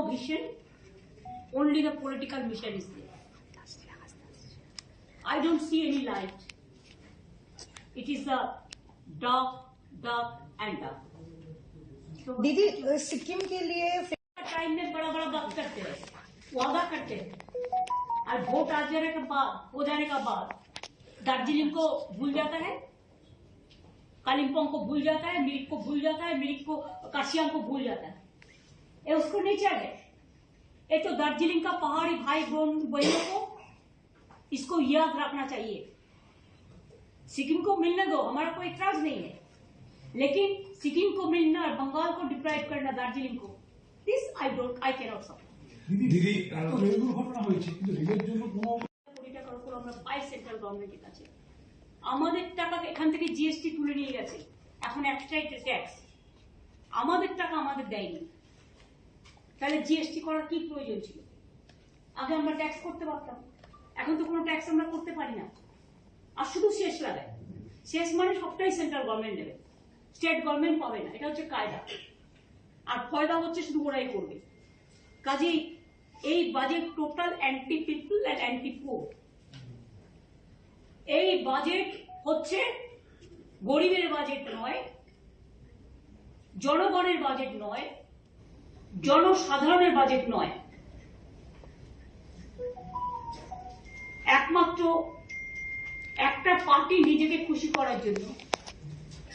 vision, only the political mission is there. I don't see any light. It is the dark, dark and dark. दीदी सिक्किम के लिए time में बड़ा बड़ा बात करते हैं, वादा करते हैं, और वोट आ जाने के बाद हो जाने का बाद दार्जिलिंग को भूल जाता है, कालिम्पोंग को भूल जाता है, मिरिक को भूल जाता है, मिरिक को काशियांग को भूल जाता है। ये उसको नहीं चाहिए। ये तो दार्जिलिंग का पहाड़ी भाई बहनों को इसको याद रखना चाहिए। सिक्किम को मिलने दो, हमारा कोई इतराज नहीं है, लेकिन सिक्किम को मिलना और बंगाल को डिप्राइव करना दार्जिलिंग को, दिस आई कैनॉट सपोर्ट। দিদি এত রেল দুর্ঘটনা হয়েছে কিন্তু রেলের জন্য কোনো কোটি টাকার উপর আমরা পাই সেন্ট্রাল গভর্নমেন্টের কাছে। আমাদের টাকা এখান থেকে জিএসটি তুলে নিয়ে গেছে, এখন এক্সট্রা ট্যাক্স, আমাদের টাকা আমাদের দেয়নি, তাহলে জিএসটি করার কি প্রয়োজন ছিল? আগে আমরা ট্যাক্স করতে পারতাম, এখন তো কোনো ট্যাক্স আমরা করতে পারি না, আর শুধু শেষ লাগায়। শেষ মানে সবটাই সেন্ট্রাল গভর্নমেন্ট নেবে, স্টেট গভর্নমেন্ট পাবে না, এটা হচ্ছে কায়দা। আর ফয়দা হচ্ছে শুধু ওরাই করবে। কাজেই এই budget total anti people and anti poor. এই বাজেট হচ্ছে গরিবের বাজেট নয়, জনগণের বাজেট নয়, জনসাধারণের বাজেট নয়। একমাত্র একটা পার্টি নিজেকে খুশি করার জন্য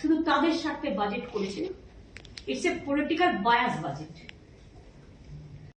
শুধু তাদের স্বার্থে বাজেট করেছে। It's a political bias budget.